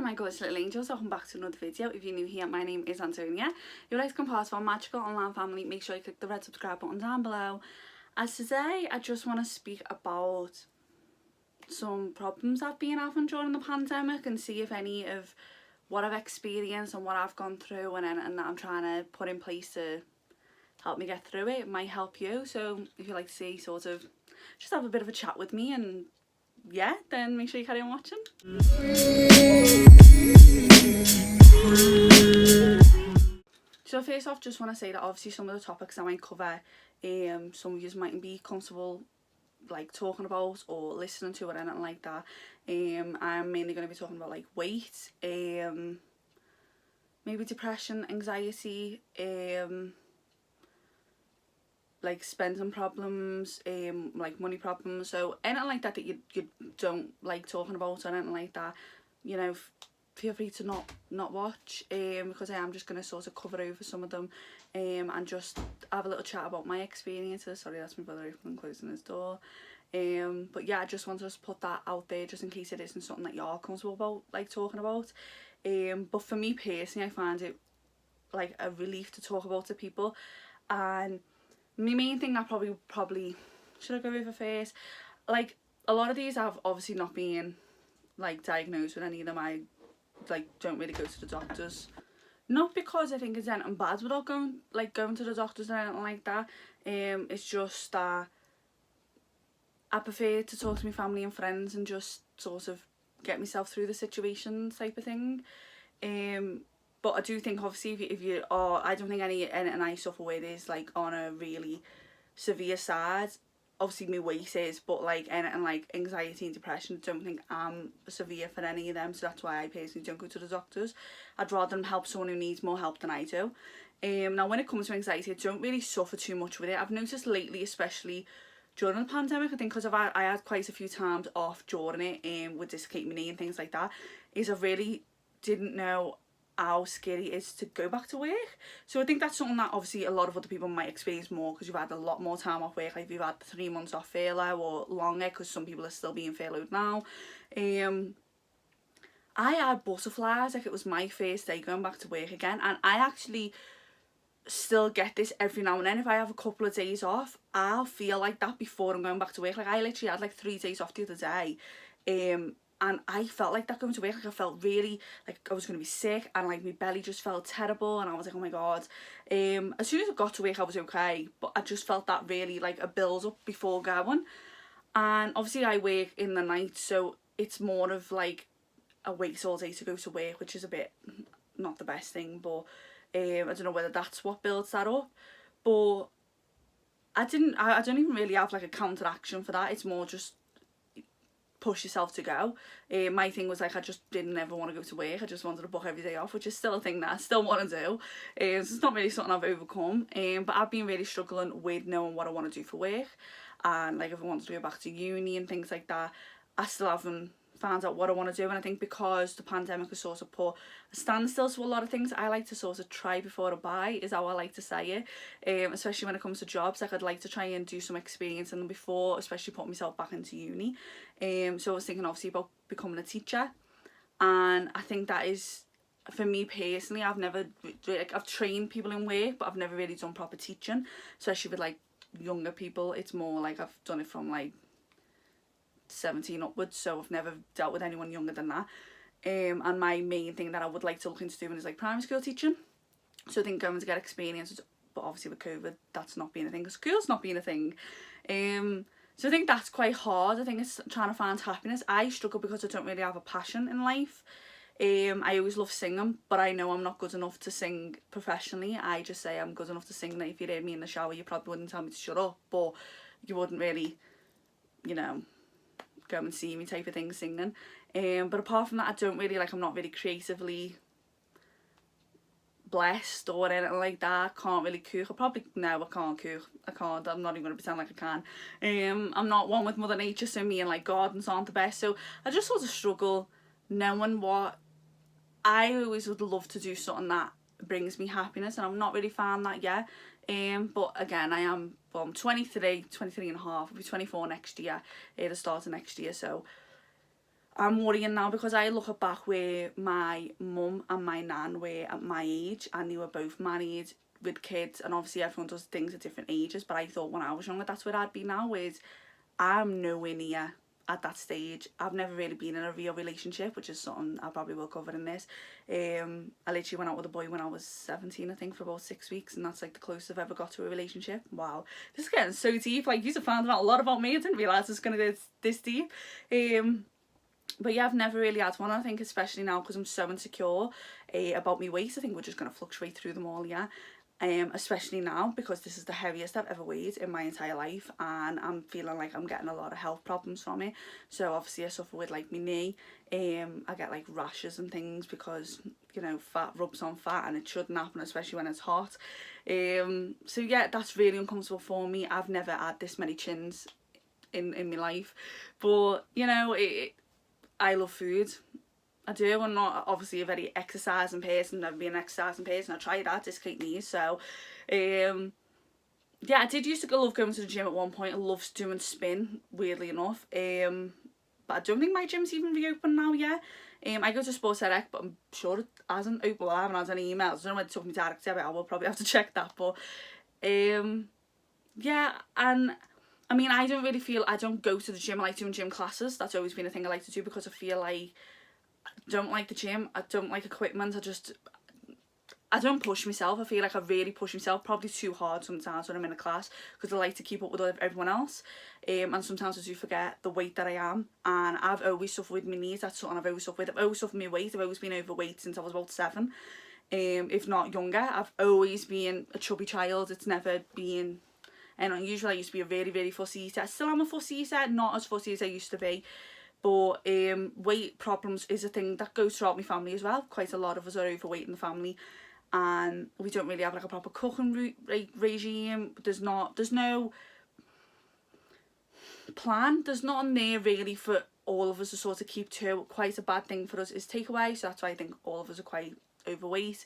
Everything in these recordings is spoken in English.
my gorgeous little angels, welcome back to another video. If you're new here, my name is Antonia. If you'd like to become part of our magical online family, make sure you click the red subscribe button down below. As today, I just want to speak about some problems I've been having during the pandemic and see if any of what I've experienced and what I've gone through and anything that I'm trying to put in place to help me get through it might help you. So if you'd like to see, sort of, just have a bit of a chat with me, and yeah, then make sure you carry on watching. So first off, just want to say that obviously some of the topics I might cover, some of you mightn't be comfortable like talking about or listening to or anything like that. I'm mainly going to be talking about like weight, maybe depression, anxiety, like spending problems, like money problems, so anything like that that you don't like talking about or anything like that, you know, feel free to not watch, because I am just going to sort of cover over some of them, and just have a little chat about my experiences. Sorry, that's my brother opening and closing his door. But yeah, I just want to just put that out there just in case it isn't something that you're comfortable about like talking about. But for me personally, I find it like a relief to talk about to people. And my main thing that probably should I go over first, like a lot of these I've obviously not been like diagnosed with any of them. I like don't really go to the doctors, not because I think it's anything bad without going to the doctors or anything like that. It's just that I prefer to talk to my family and friends and just sort of get myself through the situation type of thing. But I do think obviously if you are, I don't think anything I suffer with is like on a really severe side. Obviously my weight is, but like anything like anxiety and depression, I don't think I'm severe for any of them, so that's why I personally don't go to the doctors. I'd rather them help someone who needs more help than I do. Now when it comes to anxiety, I don't really suffer too much with it. I've noticed lately, especially during the pandemic, I think because I had quite a few times off during it, with dislocating my knee and things like that, is I really didn't know how scary it is to go back to work. So I think that's something that obviously a lot of other people might experience more because you've had a lot more time off work, like if you've had 3 months off furlough or longer, because some people are still being furloughed now. I had butterflies like it was my first day going back to work again, and I actually still get this every now and then. If I have a couple of days off, I'll feel like that before I'm going back to work. Like I literally had like 3 days off the other day, and I felt like that going to work. Like I felt really like I was going to be sick, and like my belly just felt terrible, and I was like, oh my god. As soon as I got to work I was okay, but I just felt that really like a build up before going. And obviously I work in the night, so it's more of like a wait all day to go to work, which is a bit not the best thing, but I don't know whether that's what builds that up. But I don't even really have like a counteraction for that. It's more just push yourself to go. My thing was like I just didn't ever want to go to work. I just wanted to book every day off, which is still a thing that I still want to do. So it's not really something I've overcome. But I've been really struggling with knowing what I want to do for work, and like if I wanted to go back to uni and things like that, I still haven't found out what I want to do. And I think because the pandemic has sort of put a standstill to a lot of things, I like to sort of try before I buy, is how I like to say it. Especially when it comes to jobs, like I'd like to try and do some experience in them before, especially put myself back into uni. So I was thinking obviously about becoming a teacher, and I think that is, for me personally, I've trained people in work, but I've never really done proper teaching, especially with like younger people. It's more like I've done it from like 17 upwards, so I've never dealt with anyone younger than that. And my main thing that I would like to look into doing is like primary school teaching. So I think going to get experience, but obviously with COVID that's not being a thing, because school's not being a thing. So I think that's quite hard. I think it's trying to find happiness. I struggle because I don't really have a passion in life. I always love singing, but I know I'm not good enough to sing professionally. I just say I'm good enough to sing that if you heard me in the shower you probably wouldn't tell me to shut up, but you wouldn't really, you know, go and see me type of thing singing. But apart from that, I don't really I'm not really creatively blessed or anything like that. Can't really cook. I can't cook. I'm not even going to pretend like I can. I'm not one with Mother Nature, so me and like gardens aren't the best, so I just sort of struggle knowing what. I always would love to do something that brings me happiness, and I've not really found that yet. But again, I'm 23 and a half. I'll be 24 next year, the start of next year, so I'm worrying now because I look back where my mum and my nan were at my age, and they were both married with kids, and obviously everyone does things at different ages, but I thought when I was younger that's where I'd be now, whereas I'm nowhere near at that stage. I've never really been in a real relationship, which is something I probably will cover in this. I literally went out with a boy when I was 17, I think, for about 6 weeks, and that's like the closest I've ever got to a relationship. Wow, this is getting so deep. Like, you found out a lot about me. I didn't realise it's going to go this deep. But yeah, I've never really had one. I think especially now because I'm so insecure about my weight. I think we're just going to fluctuate through them all, yeah. Especially now because this is the heaviest I've ever weighed in my entire life, and I'm feeling like I'm getting a lot of health problems from it. So obviously I suffer with like my knee. I get like rashes and things because, you know, fat rubs on fat, and it shouldn't happen, especially when it's hot. So yeah, that's really uncomfortable for me. I've never had this many chins in my life, but you know, I love food. I do. I'm not obviously a very exercising person. Never been an exercising person. I tried that, dislocate knees. So, yeah, I did used to love going to the gym at one point. I loved doing spin, weirdly enough. But I don't think my gym's even reopened now yet. I go to Sports Direct, but I'm sure it hasn't opened. Well, I haven't had any emails. I don't know when it took me direct debit. I will probably have to check that. But, yeah, and I mean, I don't go to the gym. I like doing gym classes. That's always been a thing I like to do because I feel like I don't like the gym. I don't like equipment. I don't push myself. I feel like I really push myself, probably too hard sometimes when I'm in a class, because I like to keep up with everyone else. And sometimes I do forget the weight that I am. And I've always suffered with my knees. That's something I've always suffered with. I've always suffered with my weight. I've always been overweight since I was about 7, if not younger. I've always been a chubby child. It's never been... And unusual. I used to be a very, very fussy eater. I still am a fussy eater, not as fussy as I used to be. But weight problems is a thing that goes throughout my family as well. Quite a lot of us are overweight in the family, and we don't really have like a proper cooking regime. There's no plan. There's nothing there really for all of us to sort of keep to. Quite a bad thing for us is takeaway, so that's why I think all of us are quite overweight.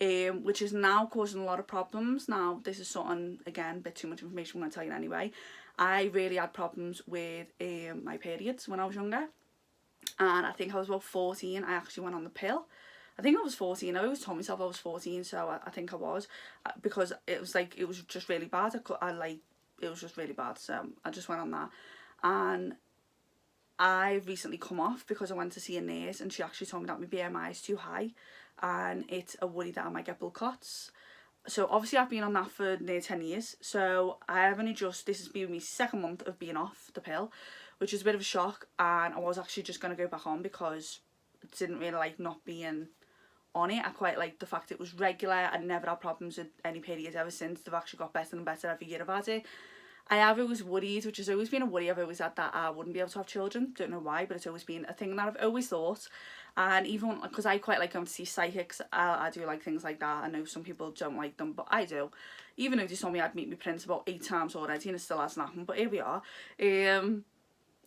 Which is now causing a lot of problems. Now, this is something, again, a bit too much information, I'm going to tell you anyway. I really had problems with my periods when I was younger. And I think I was about 14, I actually went on the pill. I think I was 14, I always told myself I was 14, so I think I was. Because it was just really bad. It was just really bad, so I just went on that. And I recently come off because I went to see a nurse, and she actually told me that my BMI is too high, and it's a worry that I might get blood clots. So obviously I've been on that for near 10 years, so I have only this has been my 2nd month of being off the pill, which is a bit of a shock, and I was actually just going to go back on because I didn't really like not being on it. I quite liked the fact it was regular. I never had problems with any periods ever since. They've actually got better and better every year I've had it. I have always worried, which has always been a worry I've always had, that I wouldn't be able to have children. Don't know why, but it's always been a thing that I've always thought. And even because I quite like going to see psychics, I do like things like that. I know some people don't like them, but I do. Even though they told me I'd meet my prince about 8 times already, and it still hasn't happened, but here we are.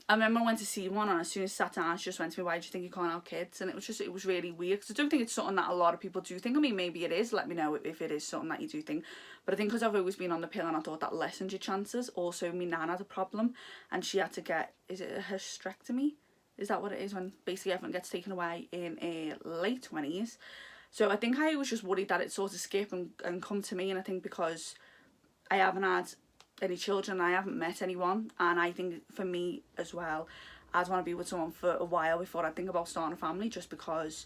I remember I went to see one, and as soon as I sat down, she just went to me, "Why do you think you can't have kids?" And it was really weird, because I don't think it's something that a lot of people do think. I mean, maybe it is. Let me know if it is something that you do think. But I think because I've always been on the pill, and I thought that lessened your chances. Also, my nan had a problem, and she had to get, is it a hysterectomy? Is that what it is, when basically everything gets taken away in late 20s? So I think I was just worried that it sort of skip and come to me, and I think because I haven't had any children, I haven't met anyone, and I think for me as well, I'd want to be with someone for a while before I think about starting a family, just because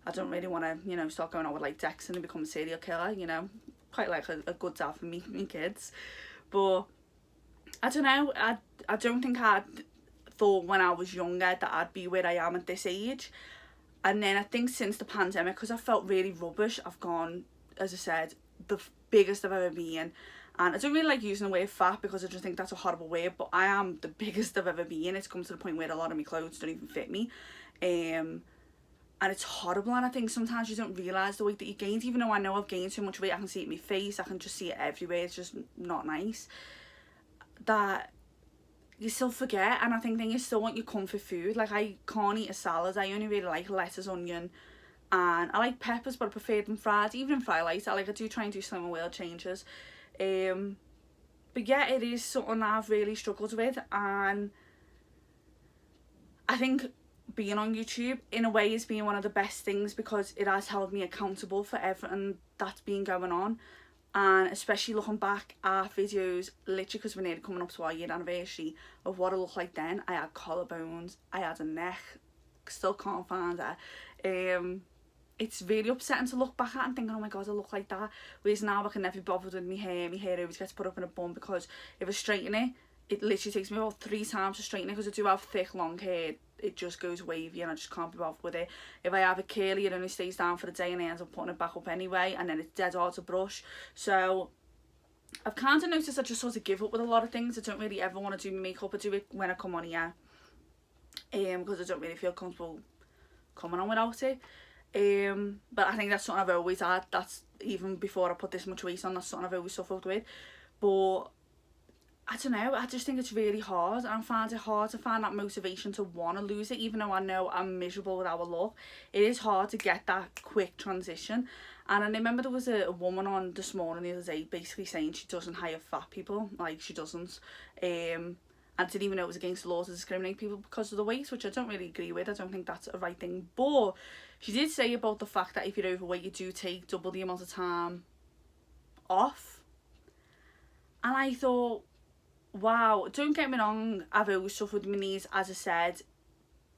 I don't really want to, you know, start going out with like Dexter and become a serial killer, you know. Quite like a good dad for me kids. But I don't know, I don't think I'd thought when I was younger that I'd be where I am at this age. And then I think since the pandemic, because I felt really rubbish, I've gone, as I said, the biggest I've ever been. And I don't really like using the word fat because I just think that's a horrible word, but I am the biggest I've ever been. It's come to the point where a lot of my clothes don't even fit me. And it's horrible, and I think sometimes you don't realise the weight that you gained. Even though I know I've gained so much weight, I can see it in my face, I can just see it everywhere. It's just not nice. That you still forget, and I think then you still want your comfort food. Like, I can't eat a salad. I only really like lettuce, onion, and I like peppers, but I prefer them fried. Even in fry lights, I do try and do slimmer world changes. But yeah, it is something I've really struggled with, and I think being on YouTube in a way has been one of the best things, because it has held me accountable for everything that's been going on. And especially looking back at videos, literally, because we're nearly coming up to our year anniversary of what it looked like then. I had collarbones, I had a neck, still can't find it. It's really upsetting to look back at and think, oh my god, I look like that. Whereas now I can never be bothered with my hair always gets put up in a bun, because if I straighten it, it literally takes me about 3 times to straighten it, because I do have thick long hair. It just goes wavy and I just can't be bothered with it. If I have it curly, it only stays down for the day and I end up putting it back up anyway, and then it's dead hard to brush. So I've kind of noticed I just sort of give up with a lot of things. I don't really ever want to do my makeup. I do it when I come on here, because I don't really feel comfortable coming on without it. But I think that's something I've always had. That's even before I put this much weight on, that's something I've always suffered with. But I don't know, I just think it's really hard, and I find it hard to find that motivation to want to lose it, even though I know I'm miserable with how I look. It is hard to get that quick transition. And I remember there was a woman on this morning the other day basically saying she doesn't hire fat people, like she doesn't. And didn't even know it was against the law to discriminate people because of the weight, which I don't really agree with. I don't think that's a right thing. But she did say about the fact that if you're overweight, you do take double the amount of time off. And I thought, wow, don't get me wrong, I've always suffered with my knees, as I said,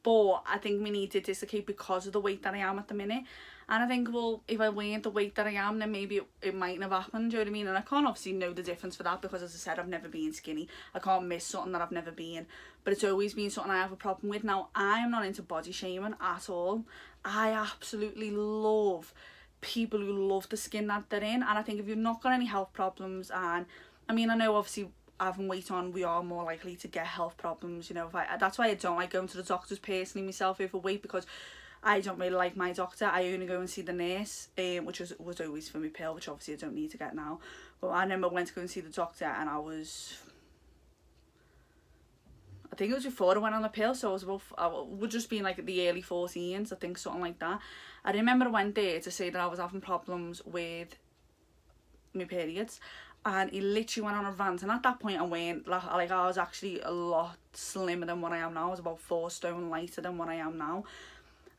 but I think my knee did dislocate because of the weight that I am at the minute. And I think, well, if I weren't the weight that I am, then maybe it mightn't have happened, do you know what I mean? And I can't obviously know the difference for that, because as I said, I've never been skinny. I can't miss something that I've never been, but it's always been something I have a problem with. Now, I am not into body shaming at all. I absolutely love people who love the skin that they're in, and I think if you've not got any health problems, and I mean, I know obviously having weight on, we are more likely to get health problems, you know. That's why I don't like going to the doctors personally myself overweight, because I don't really like my doctor. I only go and see the nurse, which was always for my pill, which obviously I don't need to get now. But I remember I went to go and see the doctor, and I think it was before I went on the pill, so I would just be in like the early 14s, I think, something like that. I remember I went there to say that I was having problems with my periods, and he literally went on a rant, and at that point I went like I was actually a lot slimmer than what I am now. I was about 4 stone lighter than what I am now.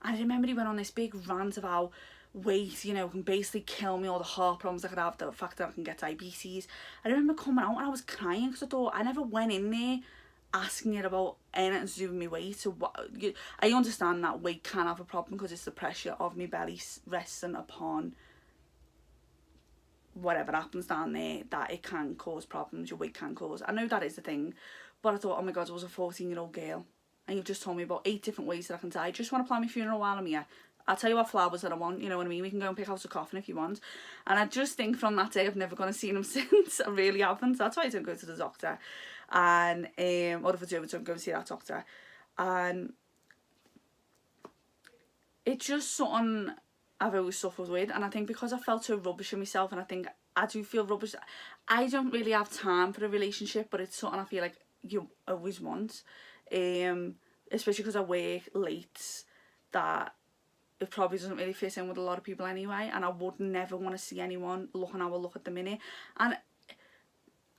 And I remember he went on this big rant of how weight, you know, can basically kill me, all the heart problems I could have, the fact that I can get diabetes. I remember coming out and I was crying, because I thought, I never went in there asking it about anything to do with my weight. So I understand that weight can have a problem, because it's the pressure of my belly resting upon whatever happens down there, that it can cause problems, your weight can cause. I know that is the thing, but I thought, oh my god, I was a 14-year-old girl, and you've just told me about 8 different ways that I can die. I just want to plan my funeral while I'm here. I'll tell you what flowers that I want, you know what I mean? We can go and pick out a coffin if you want. And I just think from that day, I've never gone and seen him since. I really haven't. That's why I don't go to the doctor. And, or if I do, I don't go and see that doctor. And it's just something I've always suffered with. And I think because I felt so rubbish in myself, and I think I do feel rubbish, I don't really have time for a relationship, but it's something I feel like you always want. Especially because I work late, that it probably doesn't really fit in with a lot of people anyway, and I would never want to see anyone looking how I look at the minute. And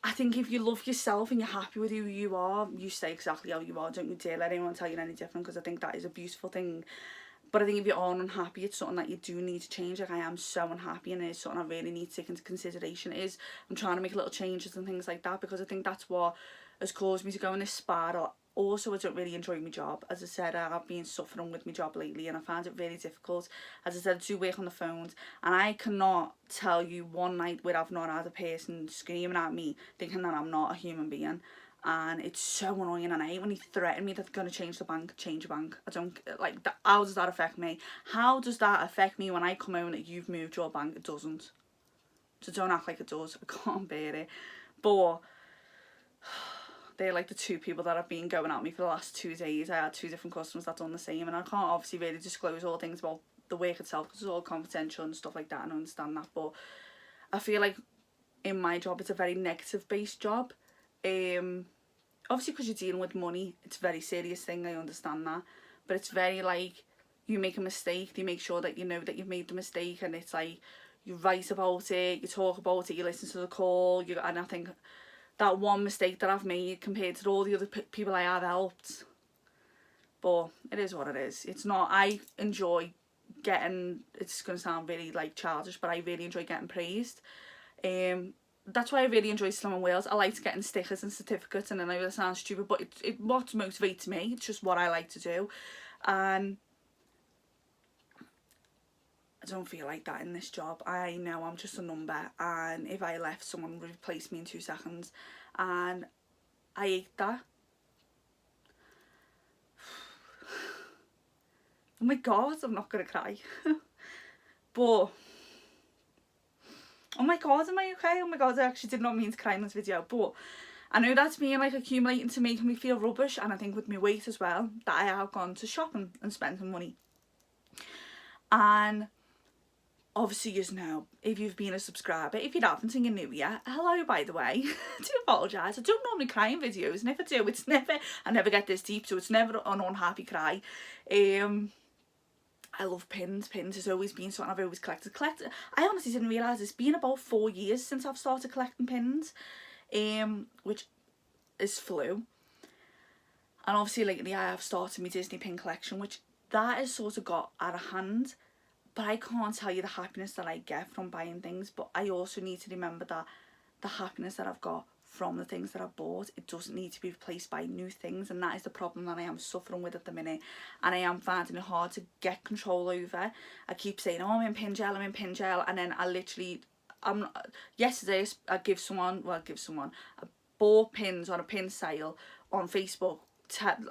I think if you love yourself and you're happy with who you are, you stay exactly how you are. Don't you dare let anyone tell you any different, because I think that is a beautiful thing. But I think if you're all unhappy, it's something that you do need to change. Like, I am so unhappy, and it's something I really need to take into consideration. I'm trying to make little changes and things like that, because I think that's what has caused me to go in this spiral. Also, I don't really enjoy my job. As I said, I've been suffering with my job lately, and I find it really difficult. As I said, I do work on the phones, and I cannot tell you one night where I've not had a person screaming at me thinking that I'm not a human being. And it's so annoying, and I hate when he threatened me that they're going to change the bank. I don't like that. How does that affect me? How does that affect me when I come home that you've moved your bank? It doesn't. So don't act like it does. I can't bear it. But they're like the 2 people that have been going at me for the last 2 days. I had 2 different customers that done the same, and I can't obviously really disclose all things about the work itself, because it's all confidential and stuff like that, and I understand that. But I feel like in my job, it's a very negative based job. Obviously, because you're dealing with money, it's a very serious thing, I understand that. But it's very like, you make a mistake, you make sure that you know that you've made the mistake, and it's like, you write about it, you talk about it, you listen to the call, and I think that one mistake that I've made compared to all the other people I have helped, But it is what it is. It's not, I enjoy getting, it's going to sound really like childish, but I really enjoy getting praised. That's why I really enjoy Slimming Wales. I liked getting stickers and certificates, and I know that sounds stupid, but it what motivates me. It's just what I like to do. And I don't feel like that in this job. I know I'm just a number, and if I left, someone would replace me in 2 seconds, and I hate that. Oh my god, I'm not gonna cry. But oh my god, am I okay? Oh my god, I actually did not mean to cry in this video, but I know that's been like accumulating to making me feel rubbish, and I think with my weight as well, that I have gone to shopping and spent some money. And obviously, you know, if you've been a subscriber, if you haven't and you're new here, hello, by the way. I do apologise. I don't normally cry in videos, and if I do, it's never, I never get this deep, so it's never an unhappy cry. I love pins. Pins has always been something I've always collected. I honestly didn't realise it's been about 4 years since I've started collecting pins, which is flu. And obviously lately I have started my Disney pin collection, which that has sort of got out of hand. But I can't tell you the happiness that I get from buying things. But I also need to remember that the happiness that I've got from the things that I've bought, it doesn't need to be replaced by new things. And that is the problem that I am suffering with at the minute. And I am finding it hard to get control over. I keep saying, oh, I'm in pin gel, I'm in pin gel. And then I literally, yesterday I bought pins on a pin sale on Facebook.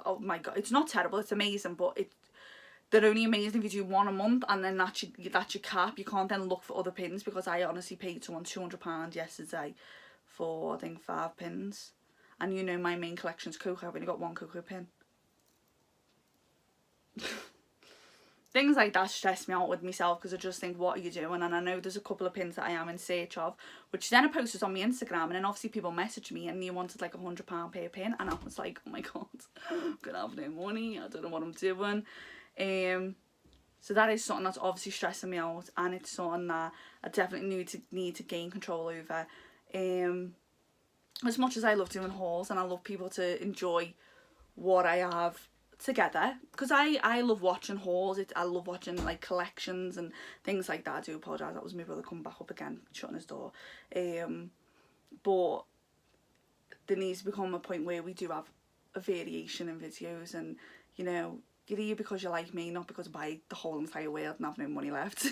Oh my God, it's not terrible, it's amazing, but they're only amazing if you do one a month, and then that's your cap. You can't then look for other pins, because I honestly paid someone £200 yesterday for I think 5 pins. And you know my main collection's Coco. I've only got 1 Coco pin. Things like that stress me out with myself, because I just think, what are you doing? And I know there's a couple of pins that I am in search of, which then I posted on my Instagram, and then obviously people messaged me and you wanted like £100 per pin, and I was like, oh my god, I'm gonna have no money, I don't know what I'm doing. So that is something that's obviously stressing me out, and it's something that I definitely need to gain control over. As much as I love doing hauls and I love people to enjoy what I have together, because I love watching hauls, I love watching like collections and things like that. I do apologise, that was my brother coming back up again, shutting his door. But there needs to become a point where we do have a variation in videos, and you know, you're here because you like me, not because I buy the whole entire world and have no money left.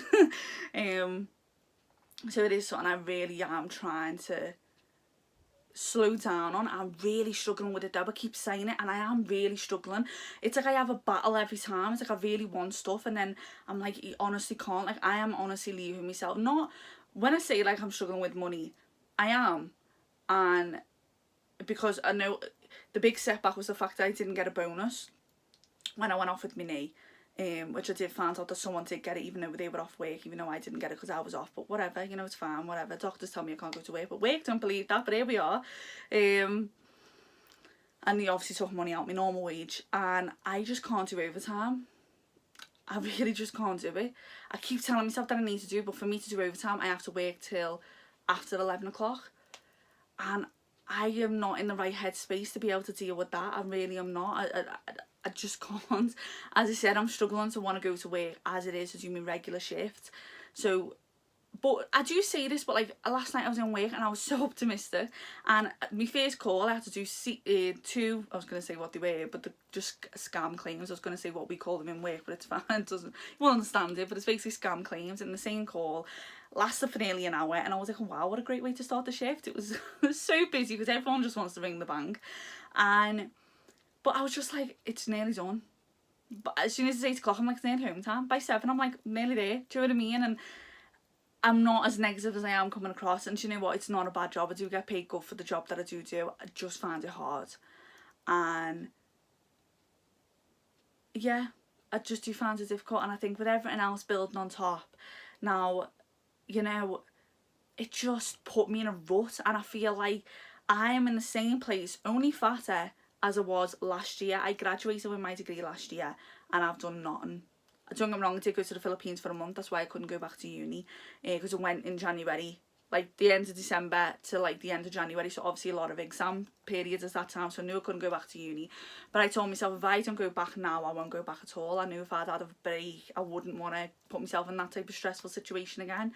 So it is something I really am trying to slow down on. I'm really struggling with it though. I keep saying it, and I am really struggling. It's like I have a battle every time. It's like I really want stuff, and then I'm like, you honestly can't. Like, I am honestly leaving myself. Not when I say like I'm struggling with money, I am. And because I know the big setback was the fact that I didn't get a bonus when I went off with my knee, which I did find out that someone did get it, even though they were off work, even though I didn't get it because I was off. But whatever, you know, it's fine, whatever. Doctors tell me I can't go to work, but work don't believe that, but here we are. And they obviously took money out my normal wage, and I just can't do overtime. I really just can't do it. I keep telling myself that I need to do it, but for me to do overtime, I have to work till after 11 o'clock. And I am not in the right headspace to be able to deal with that. I really am not. I just can't. As I said, I'm struggling to want to go to work as it is to do my regular shift. So, but I do say this, but like last night I was in work and I was so optimistic, and my first call I had to do 2, I was going to say what they were, but they're just scam claims. I was going to say what we call them in work, but it's fine, it doesn't, you won't understand it, but it's basically scam claims. And the same call lasted for nearly an hour, and I was like, wow, what a great way to start the shift. It was so busy because everyone just wants to ring the bank. But I was just like, it's nearly done. But as soon as it's 8 o'clock, I'm like, it's nearly home time. By 7, I'm like, nearly there. Do you know what I mean? And I'm not as negative as I am coming across. And do you know what? It's not a bad job. I do get paid good for the job that I do. I just find it hard. And yeah, I just do find it difficult. And I think with everything else building on top, now, you know, it just put me in a rut. And I feel like I am in the same place, only fatter, as I was last year. I graduated with my degree last year and I've done nothing. Don't get me wrong, I did go to the Philippines for a month. That's why I couldn't go back to uni, because I went in January like the end of December to like the end of January, so obviously a lot of exam periods at that time, so I knew I couldn't go back to uni. But I told myself if I don't go back now, I won't go back at all. I knew if I'd had a break, I wouldn't want to put myself in that type of stressful situation again.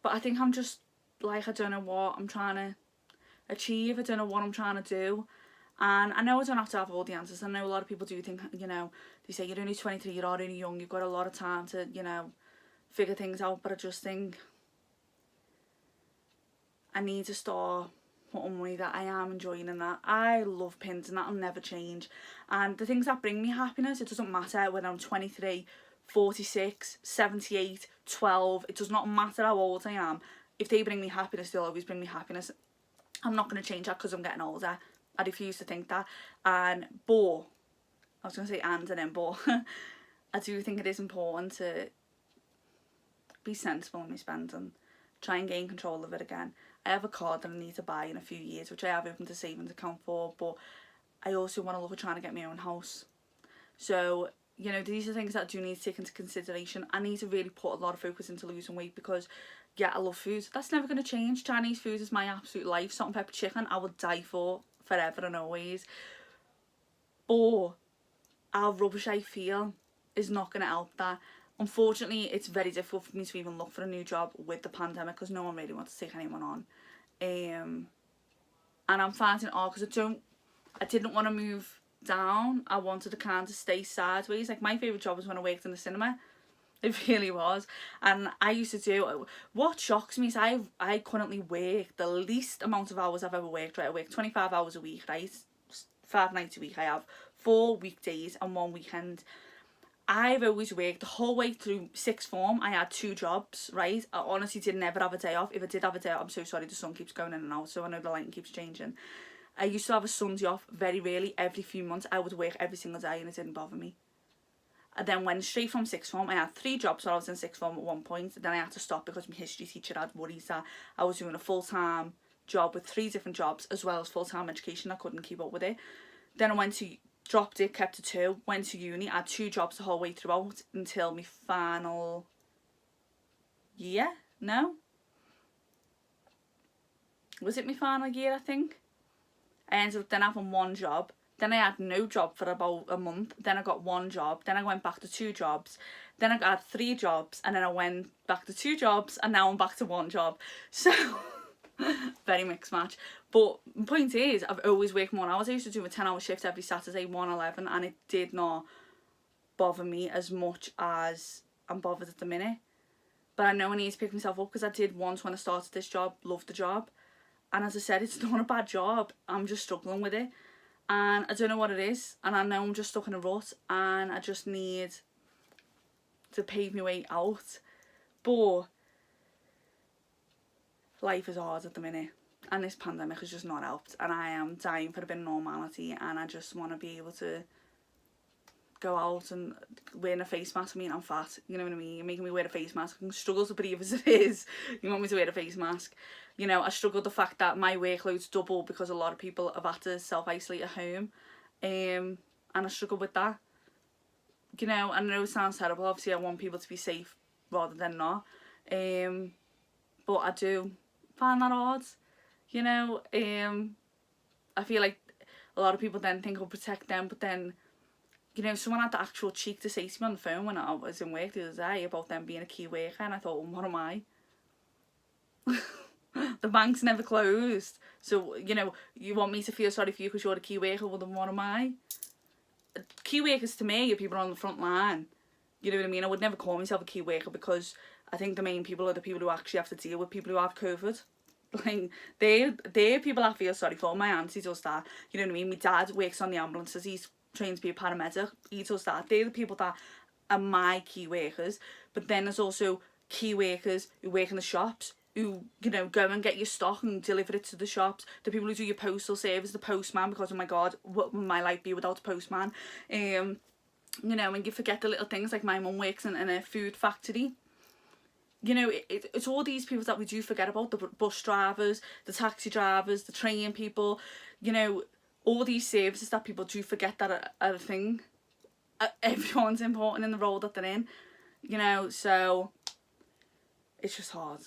But I think I'm just like, I don't know what I'm trying to achieve, I don't know what I'm trying to do. And I know I don't have to have all the answers. I know a lot of people do think, you know, they say you're only 23, you're already young, you've got a lot of time to, you know, figure things out. But I just think I need to start putting money that I am enjoying in that. I love pins and that'll never change. And the things that bring me happiness, it doesn't matter whether I'm 23, 46, 78, 12. It does not matter how old I am. If they bring me happiness, they'll always bring me happiness. I'm not going to change that because I'm getting older. I refuse to think that. But I was going to say and then but I do think it is important to be sensible in my spending. Try and gain control of it again. I have a car that I need to buy in a few years, which I have opened a savings account for, but I also want to look at trying to get my own house. So, you know, these are things that I do need to take into consideration. I need to really put a lot of focus into losing weight because, yeah, I love food. That's never going to change. Chinese food is my absolute life. Salt and pepper chicken, I will die for forever and always. But how rubbish I feel is not going to help that. Unfortunately, it's very difficult for me to even look for a new job with the pandemic because no one really wants to take anyone on. And I'm finding it hard because I didn't want to move down. I wanted to kind of stay sideways. Like, my favourite job was when I worked in the cinema. It really was. And I used to do, what shocks me is I currently work the least amount of hours I've ever worked, right? I work 25 hours a week, right? 5 nights a week. I have 4 weekdays and 1 weekend. I've always worked the whole way through sixth form. I had 2 jobs, right? I honestly did never have a day off. If I did have a day off, I'm so sorry, the sun keeps going in and out, so I know the lighting keeps changing. I used to have a Sunday off very rarely. Every few months I would work every single day and it didn't bother me. I then went straight from sixth form. I had 3 jobs while I was in sixth form at one point. Then I had to stop because my history teacher had worries that I was doing a full-time job with 3 different jobs as well as full-time education. I couldn't keep up with it. Then I dropped it, kept it 2, went to uni. I had 2 jobs the whole way throughout until my final year. No? Was it my final year, I think? I ended up then having 1 job. Then I had no job for about a month. Then I got 1 job. Then I went back to 2 jobs. Then I had 3 jobs. And then I went back to 2 jobs. And now I'm back to 1 job. So, very mixed match. But the point is, I've always worked more hours. I used to do a 10-hour shift every Saturday, 1:11. And it did not bother me as much as I'm bothered at the minute. But I know I need to pick myself up because I did once when I started this job, loved the job. And as I said, it's not a bad job. I'm just struggling with it. And I don't know what it is. And I know I'm just stuck in a rut. And I just need to pave my way out. But life is hard at the minute. And this pandemic has just not helped. And I am dying for a bit of normality. And I just want to be able to go out and wearing a face mask. I mean, I'm fat. You know what I mean? You're making me wear a face mask. I can struggle to breathe as it is. You want me to wear a face mask? You know, I struggle with the fact that my workload's double because a lot of people have had to self-isolate at home. And I struggle with that. You know, I know it sounds terrible. Obviously, I want people to be safe rather than not. But I do find that hard. You know, I feel like a lot of people then think I'll protect them, but then, you know, someone had the actual cheek to say to me on the phone when I was in work the other day about them being a key worker, and I thought, well, what am I? The bank's never closed. So, you know, you want me to feel sorry for you because you're a key worker, well, then what am I? Key workers to me are people on the front line. You know what I mean? I would never call myself a key worker because I think the main people are the people who actually have to deal with people who have COVID. Like, they're people I feel sorry for. My auntie does that. You know what I mean? My dad works on the ambulances. He's trained to be a paramedic. He does that. They're the people that are my key workers. But then there's also key workers who work in the shops, who, you know, go and get your stock and deliver it to the shops. The people who do your postal service, the postman, because, oh my God, what would my life be without a postman? You know, and you forget the little things, like my mum works in a food factory. You know, it's all these people that we do forget about, the bus drivers, the taxi drivers, the train people, you know, all these services that people do forget that are a thing. Everyone's important in the role that they're in, you know, so it's just hard.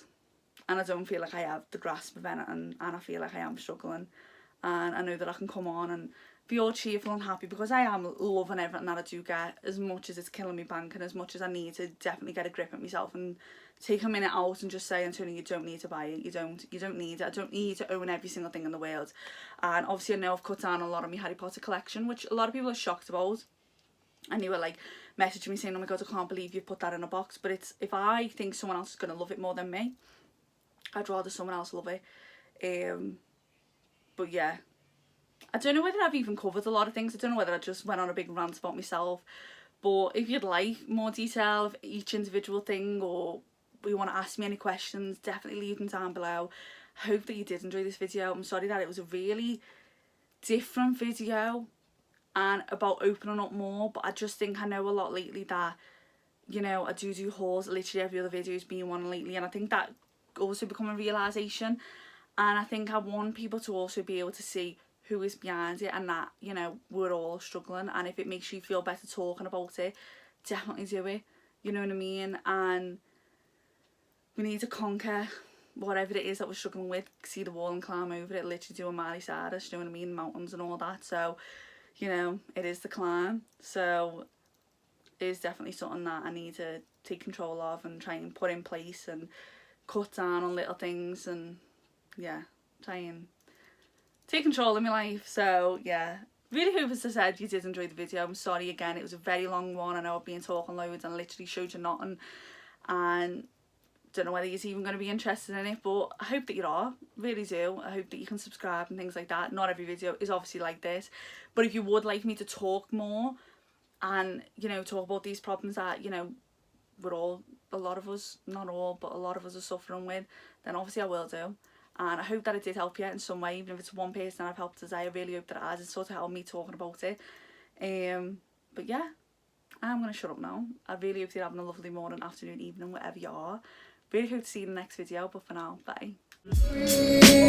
And I don't feel like I have the grasp of anything, and I feel like I am struggling. And I know that I can come on and be all cheerful and happy, because I am loving everything that I do get, as much as it's killing me bank and as much as I need to definitely get a grip at myself and take a minute out and just say, Antonia, you don't need to buy it, you don't need it, I don't need to own every single thing in the world. And obviously I know I've cut down a lot on my Harry Potter collection, which a lot of people are shocked about, and they were like messaging me saying, oh my god, I can't believe you put that in a box. But it's, if I think someone else is going to love it more than me, I'd rather someone else love it. But yeah, I don't know whether I've even covered a lot of things. I don't know whether I just went on a big rant about myself. But if you'd like more detail of each individual thing, or you want to ask me any questions, definitely leave them down below. I hope that you did enjoy this video. I'm sorry that it was a really different video and about opening up more, but I just think I know a lot lately that, you know, I do hauls. Literally every other video has been one lately, and I think that also become a realisation. And I think I want people to also be able to see who is behind it, and that, you know, we're all struggling, and if it makes you feel better talking about it, definitely do it, you know what I mean? And we need to conquer whatever it is that we're struggling with, see the wall and climb over it, literally do a Miley Cyrus, you know what I mean, mountains and all that. So, you know, it is the climb. So it is definitely something that I need to take control of and try and put in place and cut down on little things, and yeah, try and take control of my life. So yeah, really hope, as I said, you did enjoy the video. I'm sorry again, it was a very long one. I know I've been talking loads and literally showed you nothing, and don't know whether you're even going to be interested in it, but I hope that you are, really do. I hope that you can subscribe and things like that. Not every video is obviously like this, but if you would like me to talk more and, you know, talk about these problems that, you know, we're all, a lot of us, not all, but a lot of us are suffering with, then obviously I will do. And I hope that it did help you in some way, even if it's one person I've helped today. I really hope that it has. It's sort of helped me talking about it. But yeah, I'm going to shut up now. I really hope you're having a lovely morning, afternoon, evening, wherever you are. Really hope to see you in the next video, but for now, bye.